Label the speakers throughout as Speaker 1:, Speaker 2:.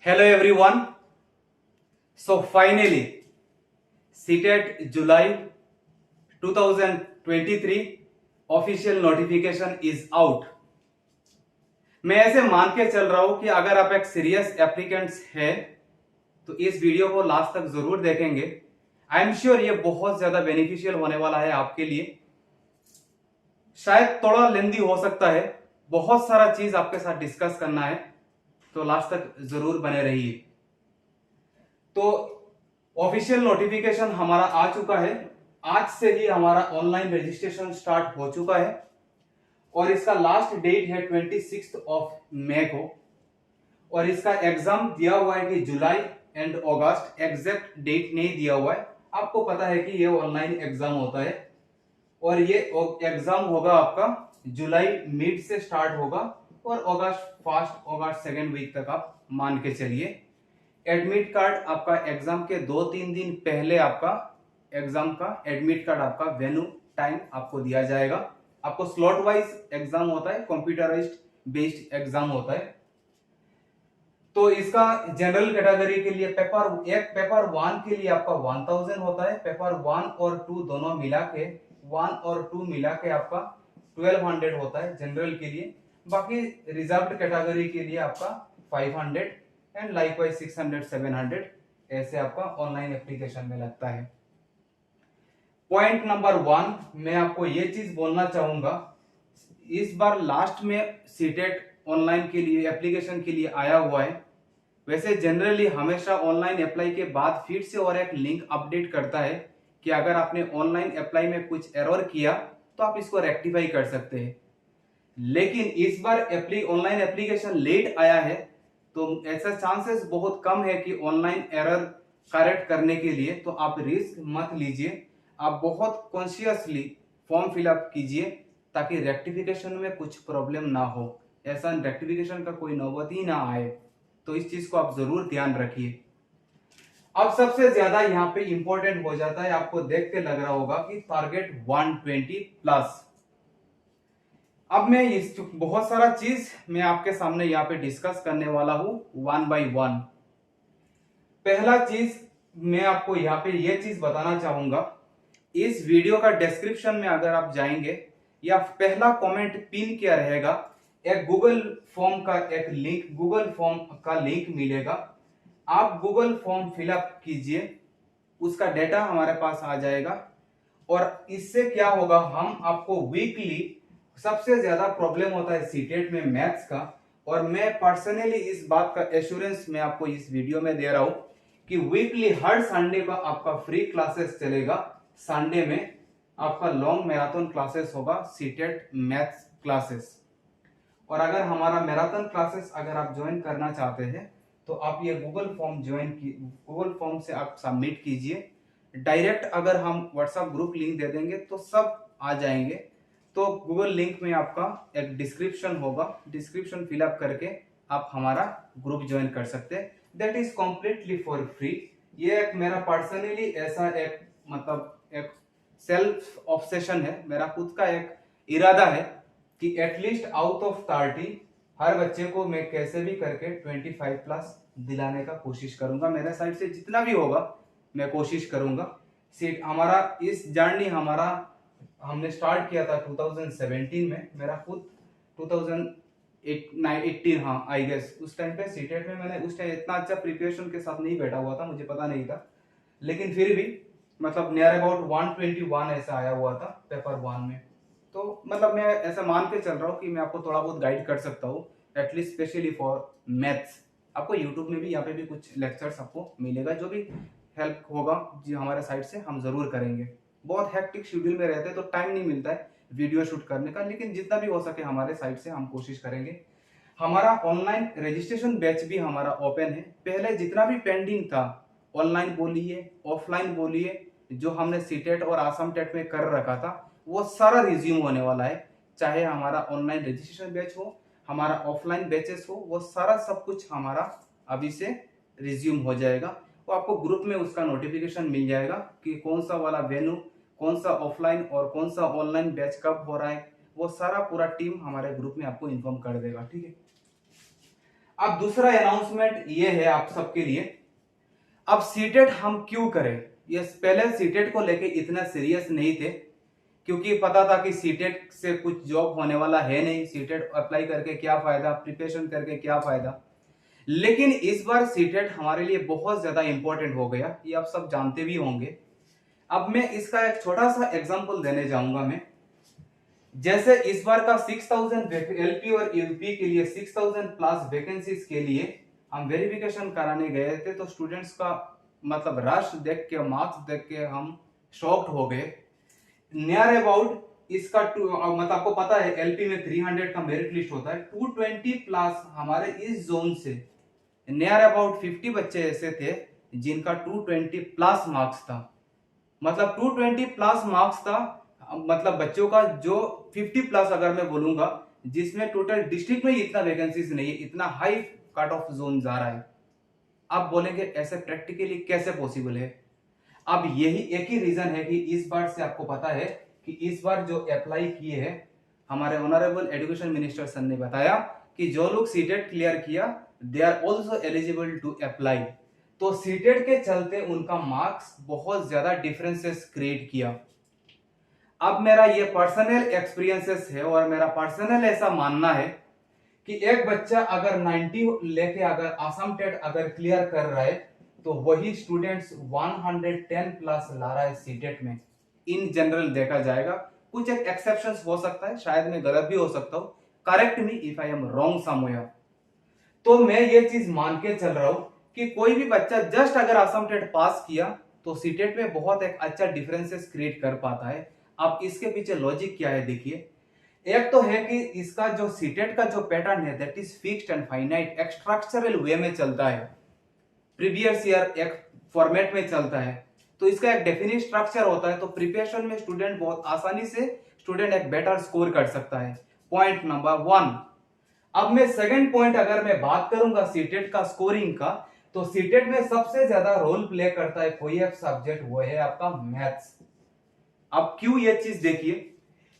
Speaker 1: Hello everyone. So finally, CTET July 2023 official notification is out. मैं ऐसे मान के चल रहा हूं कि अगर आप एक सीरियस एप्लीकेंट्स है तो इस वीडियो को लास्ट तक जरूर देखेंगे। आई एम श्योर ये बहुत ज्यादा बेनिफिशियल होने वाला है आपके लिए। शायद थोड़ा लेंदी हो सकता है, बहुत सारा चीज आपके साथ डिस्कस करना है, तो लास्ट तक जरूर बने रहिए। तो ऑफिशियल नोटिफिकेशन हमारा आ चुका है। आज से ही हमारा ऑनलाइन रजिस्ट्रेशन स्टार्ट हो चुका है और इसका लास्ट डेट है 26 ऑफ मई को। और इसका एग्जाम दिया हुआ है कि जुलाई एंड अगस्त, एग्जैक्ट डेट नहीं दिया हुआ है। आपको पता है कि ये ऑनलाइन एग्जाम होता है और ये एग्जाम होगा आपका जुलाई मिड से स्टार्ट होगा और अगस्त फर्स्ट, अगस्त सेकेंड वीक तक आप मान के चलिए। एडमिट कार्ड आपका एग्जाम के 2-3 दिन पहले आपका एग्जाम का एडमिट कार्ड आपका वेन्यू टाइम आपको दिया जाएगा। आपको स्लॉट वाइज एग्जाम होता है, कंप्यूटराइज्ड बेस्ड एग्जाम होता है। तो इसका जनरल कैटेगरी के लिए पेपर 1 के लिए आपका 1000 होता है। पेपर 1 और 2 दोनों मिला के 1 और 2 मिला के आपका 1200 होता है जनरल के लिए। बाकी रिजर्व्ड कैटेगरी के लिए आपका 500 एंड लाइकवाइज 600-700 ऐसे आपका ऑनलाइन एप्लीकेशन में लगता है। पॉइंट नंबर 1 मैं आपको ये चीज बोलना चाहूंगा, इस बार लास्ट में सीटेट ऑनलाइन के लिए एप्लीकेशन के लिए आया हुआ है। वैसे जनरली हमेशा ऑनलाइन अप्लाई के बाद फिर से और एक लिंक अपडेट करता है कि अगर आपने ऑनलाइन अप्लाई में कुछ एरर किया तो आप इसको रेक्टिफाई कर सकते हैं। लेकिन इस बार ऑनलाइन एप्लीकेशन लेट आया है तो ऐसा चांसेस बहुत कम है कि ऑनलाइन एरर करेक्ट करने के लिए तो आप रिस्क मत लीजिए। आप बहुत कॉन्शियसली फॉर्म फिलअप कीजिए ताकि रेक्टिफिकेशन में कुछ प्रॉब्लम ना हो, ऐसा रेक्टिफिकेशन का कोई नौबत ही ना आए। तो इस चीज को आप जरूर ध्यान रखिए। अब सबसे ज्यादा यहाँ पे इंपॉर्टेंट हो जाता है, आपको देख के लग रहा होगा कि टारगेट 120 प्लस। अब मैं इस बहुत सारा चीज मैं आपके सामने यहाँ पे डिस्कस करने वाला हूं 1 बाय 1। पहला चीज मैं आपको यहाँ पे ये चीज बताना चाहूंगा, इस वीडियो का डिस्क्रिप्शन में अगर आप जाएंगे या पहला कमेंट पिन किया रहेगा, एक गूगल फॉर्म का एक लिंक, गूगल फॉर्म का लिंक मिलेगा। आप गूगल फॉर्म फिलअप कीजिए, उसका डेटा हमारे पास आ जाएगा और इससे क्या होगा, हम आपको वीकली, सबसे ज्यादा प्रॉब्लम होता है सीटेट में मैथ्स का, और मैं पर्सनली इस बात का एश्योरेंस मैं आपको इस वीडियो में दे रहा हूं कि वीकली हर संडे का आपका फ्री क्लासेस चलेगा। संडे में आपका लॉन्ग मैराथन क्लासेस होगा, सीटेट मैथ्स क्लासेस। और अगर हमारा मैराथन क्लासेस अगर आप ज्वाइन करना चाहते हैं तो आप ये गूगल फॉर्म से आप सबमिट कीजिए। डायरेक्ट अगर हम व्हाट्सएप ग्रुप लिंक दे देंगे तो सब आ जाएंगे। तो गूगल लिंक में आपका एक डिस्क्रिप्शन होगा, डिस्क्रिप्शन फिलअप करके आप हमारा ग्रुप ज्वाइन कर सकते हैं। That is completely for free. ये एक मेरा पर्सनली ऐसा एक मतलब एक सेल्फ ऑब्सेशन है, मेरा खुद का एक इरादा है कि एटलीस्ट आउट ऑफ 30 हर बच्चे को मैं कैसे भी करके 25 प्लस दिलाने का कोशिश करूंगा। मेरे साइड से जितना भी होगा मैं कोशिश करूंगा। सीट हमारा इस जर्नी हमने स्टार्ट किया था 2017 में, मेरा खुद 2018 हाँ आई गेस उस टाइम पे सीटेट में मैंने उस टाइम इतना अच्छा प्रिपरेशन के साथ नहीं बैठा हुआ था, मुझे पता नहीं था, लेकिन फिर भी मतलब नियर अबाउट 121 ऐसा आया हुआ था पेपर 1 में। तो मतलब मैं ऐसा मान के चल रहा हूँ कि मैं आपको थोड़ा बहुत गाइड कर सकता हूँ, एटलीस्ट स्पेशली फॉर मैथ्स। आपको यूट्यूब में भी यहाँ पे भी कुछ लेक्चर्स आपको मिलेगा, जो भी हेल्प होगा जी हमारे साइड से हम जरूर करेंगे। बहुत हेक्टिक शेड्यूल में रहते हैं तो टाइम नहीं मिलता है वीडियो शूट करने का, लेकिन जितना भी हो सके हमारे साइड से हम कोशिश करेंगे। हमारा ऑनलाइन रजिस्ट्रेशन बैच भी हमारा ओपन है। पहले जितना भी पेंडिंग था, ऑनलाइन बोलिए ऑफलाइन बोलिए, जो हमने सीटेट और आसाम टेट में कर रखा था वो सारा रिज्यूम होने वाला है। चाहे हमारा ऑनलाइन रजिस्ट्रेशन बैच हो, हमारा ऑफलाइन बैचेस हो, वो सारा सब कुछ हमारा अभी से रिज्यूम हो जाएगा। तो आपको ग्रुप में उसका नोटिफिकेशन मिल जाएगा कि कौन सा वाला वेन्यू, कौन सा ऑफलाइन और कौन सा ऑनलाइन बैच कब हो रहा है, वो सारा पूरा टीम हमारे ग्रुप में आपको इन्फॉर्म कर देगा। ठीक है। अब दूसरा अनाउंसमेंट ये है आप सबके लिए, अब सीटेट हम क्यों करें। ये पहले सीटेट को लेके इतना सीरियस नहीं थे, क्योंकि पता था कि सीटेट से कुछ जॉब होने वाला है नहीं, सीटेट अप्लाई करके क्या फायदा, प्रिपरेशन करके क्या फायदा। लेकिन इस बार सीटेट हमारे लिए बहुत ज्यादा इंपॉर्टेंट हो गया, ये आप सब जानते भी होंगे। अब मैं इसका एक छोटा सा एग्जांपल देने जाऊंगा मैं। जैसे इस बार का 6000 एलपी और यूपी के लिए 6000 प्लस वैकेंसीज के लिए हम वेरिफिकेशन कराने गए थे, तो स्टूडेंट्स का मतलब रश देख के, मार्क्स देख के हम शॉक्ड हो गए। नियर अबाउट इसका मतलब आपको पता है एलपी में 300 का मेरिट लिस्ट होता है, 220 प्लस हमारे इस जोन से नियर अबाउट 50 बच्चे ऐसे थे जिनका 220 प्लस मार्क्स था। मतलब 220 प्लस मार्क्स था, मतलब बच्चों का जो 50 प्लस अगर मैं बोलूंगा, जिसमें टोटल डिस्ट्रिक्ट में इतना वैकेंसीज नहीं है, इतना हाई कट ऑफ जोन जा रहा है। आप बोलेंगे ऐसे प्रैक्टिकली कैसे पॉसिबल है। अब यही एक ही रीजन है कि इस बार से आपको पता है कि इस बार जो अप्लाई किए हैं, हमारे ऑनरेबल एजुकेशन मिनिस्टर सर ने बताया कि जो लोग सीटेट क्लियर किया they are also eligible to apply. तो सीटेट के चलते उनका मार्क्स बहुत ज्यादा डिफरेंसेस क्रिएट किया। अब मेरा ये पर्सनल एक्सपीरियंसेस है और मेरा पर्सनल ऐसा मानना है कि एक बच्चा अगर 90 लेके अगर आसाम टेट अगर क्लियर कर रहा है, तो वही स्टूडेंट्स 110 प्लस ला रहा है सीटेट में। इन जनरल देखा जाएगा, कुछ एक एक्सेप्शंस हो सकता है, शायद मैं गलत भी हो सकता हूं, correct me if I am wrong somewhere. तो मैं ये चीज मान के चल रहा हूं कि कोई भी बच्चा जस्ट अगर आसाम टेट पास किया तो सीटेट में बहुत एक अच्छा डिफरेंसेस क्रिएट कर पाता है। अब इसके पीछे लॉजिक क्या है देखिए। एक तो है कि इसका जो सीटेट का जो पैटर्न है that is fixed and finite, एक स्ट्रक्चरल वे में चलता है, प्रीवियस ईयर एक फॉर्मेट में चलता है, तो इसका एक डेफिनिट स्ट्रक्चर होता है। तो प्रिपरेशन में स्टूडेंट बहुत आसानी से स्टूडेंट एक बेटर स्कोर कर सकता है, पॉइंट नंबर 1। अब मैं सेकंड पॉइंट अगर मैं बात करूंगा सीटेट का स्कोरिंग का, तो सीटेट में सबसे ज्यादा रोल प्ले करता है कोई एक सब्जेक्ट, वो है आपका मैथ्स। अब क्यों ये चीज देखिए,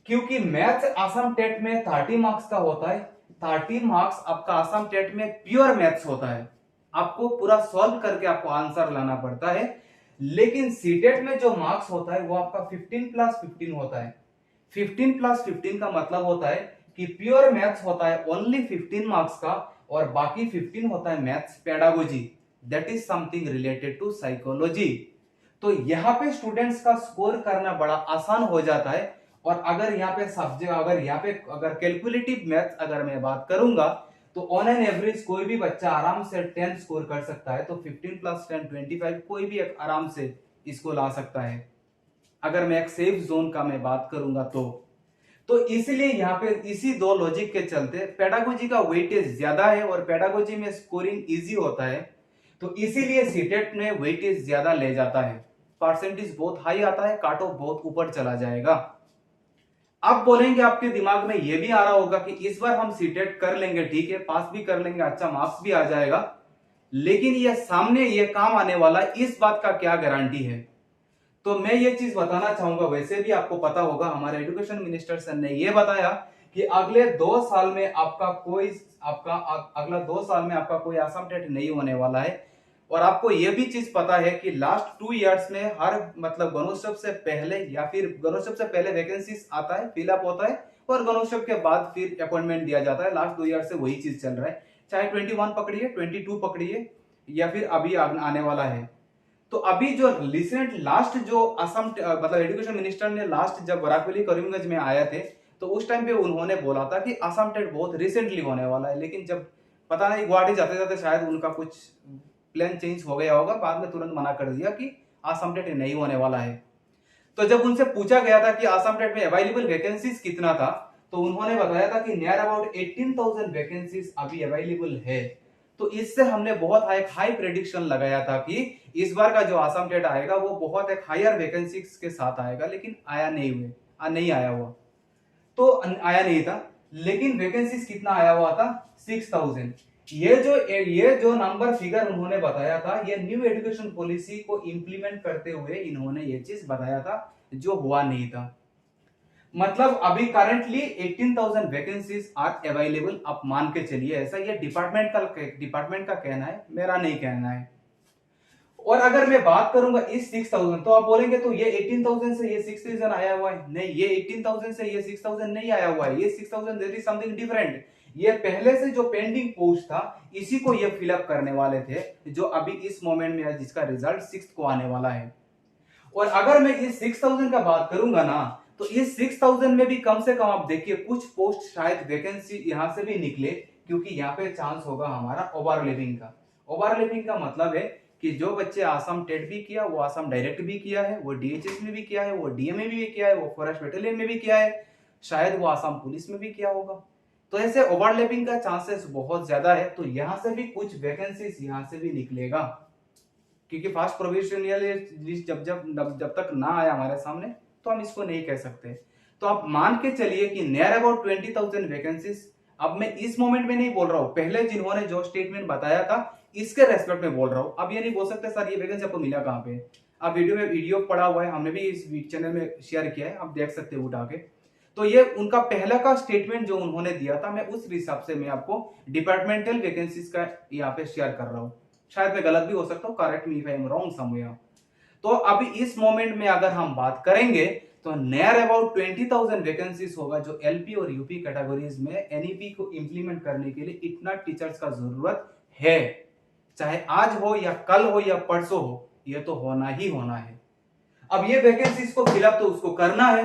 Speaker 1: क्योंकि मैथ्स आसाम टेट में 30 मार्क्स का होता है। 30 मार्क्स आपका आसाम टेट में प्योर मैथ्स होता है, आपको पूरा सॉल्व करके आपको आंसर लाना पड़ता है। लेकिन सीटेट में जो मार्क्स होता है वो आपका 15 प्लस 15 होता है। 15 प्लस 15 का मतलब होता है कि प्योर मैथ्स होता है ओनली 15 मार्क्स का, और बाकी 15 होता है maths pedagogy, that is something related to psychology. तो यहाँ पे स्टूडेंट्स का स्कोर करना बड़ा आसान हो जाता है। और अगर यहाँ पे सब्जेक्ट अगर कैलकुलेटिव मैथ्स अगर मैं बात करूंगा, तो ऑन एन एवरेज कोई भी बच्चा आराम से 10 स्कोर कर सकता है। तो 15 प्लस 10 25 कोई भी एक आराम से इसको ला सकता है, अगर मैं एक सेफ जोन का मैं बात करूंगा तो इसलिए यहाँ पे इसी दो लॉजिक के चलते पेडागोजी का वेटेज ज्यादा है और पेडागोजी में स्कोरिंग इजी होता है, तो इसीलिए सीटेट में वेटेज ज्यादा ले जाता है, परसेंटेज बहुत हाई आता है, काट ऑफ बहुत ऊपर चला जाएगा। अब बोलेंगे आपके दिमाग में ये भी आ रहा होगा कि इस बार हम सीटेट कर लेंगे, ठीक है, पास भी कर लेंगे, अच्छा मार्क्स भी आ जाएगा, लेकिन ये सामने ये काम आने वाला, इस बात का क्या गारंटी है। तो मैं ये चीज बताना चाहूंगा, वैसे भी आपको पता होगा हमारे एजुकेशन मिनिस्टर सर ने ये बताया कि अगले 2 साल में अगला 2 साल में आपका कोई आसाम टेट नहीं होने वाला है। और आपको ये भी चीज पता है कि लास्ट 2 इयर्स में हर मतलब गणोत्सव से पहले या फिर गणोत्सव से पहले वैकेंसीज आता है, फिलअप होता है, और गणोत्सव के बाद फिर अपॉइंटमेंट दिया जाता है। लास्ट 2 ईयर से वही चीज चल रहा है, चाहे 21 पकड़िए, 22 पकड़िए, या फिर अभी आने वाला है। तो अभी जो रिसेंट लास्ट जो असम मतलब एजुकेशन मिनिस्टर ने लास्ट जब वराकवेली करीमगंज में आए थे, तो उस टाइम पे उन्होंने बोला था कि असम टेट बहुत रिसेंटली होने वाला है। लेकिन जब पता नहीं गुवाहाटी जाते जाते शायद उनका कुछ प्लान चेंज हो गया होगा, बाद में तुरंत मना कर दिया कि असम टेट नहीं होने वाला है। तो जब उनसे पूछा गया था कि असम टेट में अवेलेबल वैकेंसीज कितना था, तो उन्होंने बताया था कि नियर अबाउट 18,000 वैकेंसीज अभी अवेलेबल है। तो इससे हमने बहुत एक हाई प्रेडिक्शन लगाया था कि इस बार का जो असम टेट आएगा वो बहुत एक हायर वैकेंसीज के साथ आएगा, लेकिन नहीं आया हुआ, तो आया नहीं था। लेकिन वैकेंसीज कितना आया हुआ था, 6,000। ये जो नंबर फिगर उन्होंने बताया था, ये न्यू एजुकेशन पॉलिसी को इंप्लीमेंट करते हुए इन्होंने ये चीज बताया था, जो हुआ नहीं था। मतलब अभी करंटली 18,000 वैकेंसीज आर अवेलेबल, आप मान के चलिए ऐसा, ये डिपार्टमेंट का कहना है, मेरा नहीं कहना है। और अगर मैं बात करूंगा इस 6,000, तो आप बोलेंगे तो ये 18,000 से ये 6,000 आया हुआ है। नहीं, ये 18,000 से ये 6,000 नहीं आया हुआ है, ये 6,000 दैट इज समथिंग डिफरेंट। ये पहले से जो पेंडिंग पोस्ट था इसी को ये फिलअप करने वाले थे, जो अभी इस मोमेंट में है, जिसका रिजल्ट 6 को आने वाला है। और अगर मैं इस 6,000 का बात करूंगा ना, तो इस 6,000 में भी कम से कम आप देखिए कुछ पोस्ट शायद वैकेंसी यहां से भी निकले, क्योंकि यहाँ पे चांस होगा हमारा ओवरलैपिंग का। ओवरलैपिंग का मतलब है कि जो बच्चे आसाम टेट भी किया, वो आसाम डायरेक्ट भी किया है, वो डीएचएस में भी किया है, वो डीएमए में भी किया है, वो फॉरेस्ट बटालियन में भी किया है, शायद वो आसाम पुलिस में भी किया होगा। तो ऐसे ओवरलैपिंग का चांसेस बहुत ज्यादा है। तो यहां से भी कुछ वैकेंसीज यहां से भी निकलेगा, क्योंकि फास्ट प्रोविजनल लिस्ट जब तक ना आया हमारे सामने, तो हम इसको नहीं कह सकते। तो आप मान के चलिए कि नियर अबाउट 20,000 वैकेंसीज। अब मैं इस मोमेंट में नहीं बोल रहा हूं, पहले जिन्होंने जो स्टेटमेंट बताया था इसके रेस्पेक्ट में बोल रहा हूं। अब ये नहीं बोल सकते सर ये वैकेंसी आपको मिला कहां पे। अब वीडियो पड़ा हुआ है, हमने भी इस चैनल में शेयर किया है, आप देख सकते हो उठा के। तो ये उनका पहला का स्टेटमेंट जो उन्होंने दिया था, मैं उस हिसाब से मैं आपको डिपार्टमेंटल वैकेंसीज का यहाँ पे शेयर कर रहा हूँ। शायद मैं गलत भी हो सकता हूँ, correct me if I am wrong somewhere. तो अभी इस मोमेंट में अगर हम बात करेंगे तो नियर अबाउट 20,000 वैकेंसीज होगा, जो एलपी और यूपी कैटेगरीज में एनईपी को इंप्लीमेंट करने के लिए इतना टीचर्स का जरूरत है। चाहे आज हो या कल हो या परसों हो, ये तो होना ही होना है। अब ये वैकेंसीज को फिलअप तो उसको करना है।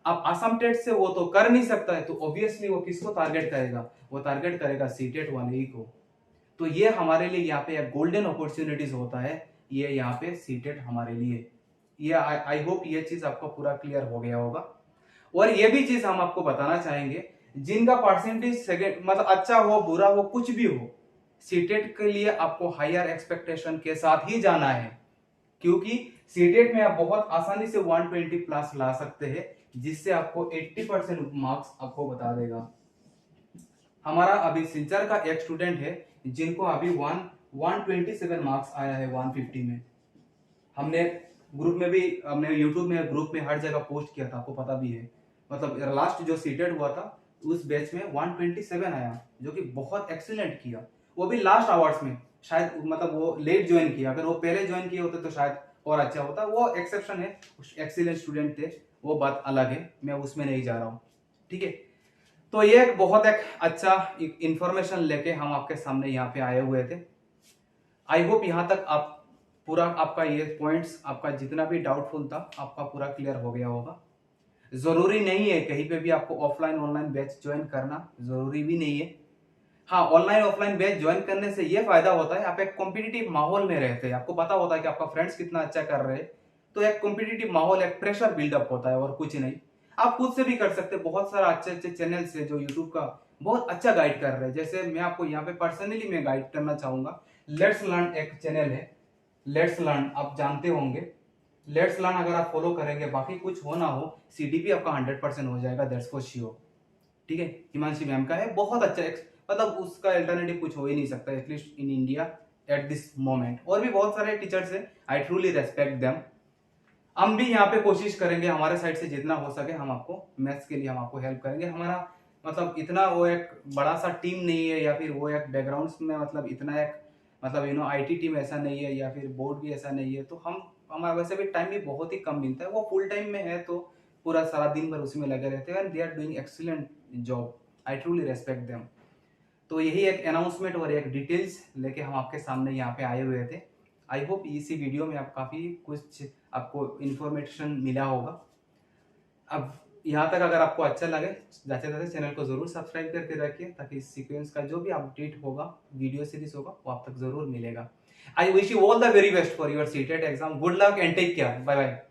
Speaker 1: अब असम टेट से वो तो कर नहीं सकता है, तो ऑब्वियसली वो किसको टारगेट करेगा, वो टारगेट करेगा सीटेट वाले ही को। तो ये हमारे लिए यहाँ पे एक गोल्डन अपॉर्चुनिटीज होता है, ये यहाँ पे सीटेट हमारे लिए। ये आई होप ये चीज आपको पूरा क्लियर हो गया होगा। और ये भी चीज हम आपको बताना चाहेंगे, जिनका परसेंटेज सेकंड मतलब अच्छा हो बुरा हो कुछ भी हो, सीटेट के लिए आपको हायर एक्सपेक्टेशन के साथ ही जाना है, क्योंकि सीटेट में आप बहुत आसानी से 120 प्लस ला सकते हैं, जिससे आपको 80% मार्क्स आपको बता देगा। हमारा अभी सिलचर का एक स्टूडेंट है जिनको अभी 127 मार्क्स आया है 150 में। हमने ग्रुप में भी, हमने यूट्यूब में ग्रुप में हर जगह पोस्ट किया था, आपको पता भी है। मतलब लास्ट जो सीटेड हुआ था उस बैच में 127 आया, जो कि बहुत एक्सीलेंट किया। वो भी लास्ट आवर्स में, शायद मतलब वो लेट ज्वाइन किया, अगर वो पहले ज्वाइन किए होते तो शायद और अच्छा होता। वो एक्सेप्शन है, एक्सीलेंट स्टूडेंट थे, वो बात अलग है, मैं उसमें नहीं जा रहा हूँ। ठीक है, तो ये बहुत एक अच्छा इंफॉर्मेशन लेके हम आपके सामने यहाँ पे आए हुए थे। आई होप यहाँ तक आप पूरा आपका ये पॉइंट्स, आपका जितना भी डाउटफुल था आपका पूरा क्लियर हो गया होगा। जरूरी नहीं है कहीं पे भी आपको ऑफलाइन ऑनलाइन बैच ज्वाइन करना, जरूरी भी नहीं है। हाँ, ऑनलाइन ऑफलाइन बैच ज्वाइन करने से ये फायदा होता है, आप एक कॉम्पिटिटिव माहौल में रहते हैं, आपको पता होता है कि आपका फ्रेंड्स कितना अच्छा कर रहे हैं, तो एक कॉम्पिटिटिव माहौल, एक प्रेशर बिल्डअप होता है और कुछ नहीं। आप खुद से भी कर सकते हैं, बहुत सारा अच्छे अच्छे चैनल्स है जो यूट्यूब का बहुत अच्छा गाइड कर रहे हैं। जैसे मैं आपको यहाँ पे पर्सनली मैं गाइड करना चाहूंगा, लेट्स लर्न एक चैनल है, लेट्स लर्न, आप जानते होंगे। लेट्स लर्न अगर आप फॉलो करेंगे, बाकी कुछ हो ना हो, सीडीपी आपका 100% हो जाएगा, दैट्स फॉर श्योर। ठीक है, हिमांशी मैम का है, बहुत अच्छा मतलब उसका अल्टरनेटिव कुछ हो ही नहीं सकता, at least in India at this moment. और भी बहुत सारे टीचर्स हैं, आई ट्रूली रेस्पेक्ट देम। हम भी यहाँ पे कोशिश करेंगे हमारे साइड से जितना हो सके, हम आपको मैथ्स के लिए हम आपको हेल्प करेंगे। हमारा मतलब इतना वो एक बड़ा सा टीम नहीं है, या फिर वो एक बैकग्राउंड में मतलब इतना एक मतलब आईटी टीम ऐसा नहीं है, या फिर बोर्ड भी ऐसा नहीं है। तो हमारा वैसे भी टाइम भी बहुत ही कम मिलता है, वो फुल टाइम में है तो पूरा सारा दिन भर उसी में लगे रहते हैं, and they are doing excellent job, I truly respect them. तो यही एक अनाउंसमेंट और एक डिटेल्स लेके हम आपके सामने यहाँ पे आए हुए थे। आई होप इसी वीडियो में आप काफ़ी कुछ आपको इन्फॉर्मेशन मिला होगा। अब यहाँ तक अगर आपको अच्छा लगे, जाते जाते चैनल को जरूर सब्सक्राइब करके रखिए, ताकि इस सीक्वेंस का जो भी अपडेट होगा, वीडियो सीरीज होगा, वो आप तक जरूर मिलेगा। I wish you all the very best for your CTET exam. Good luck and take care, bye bye.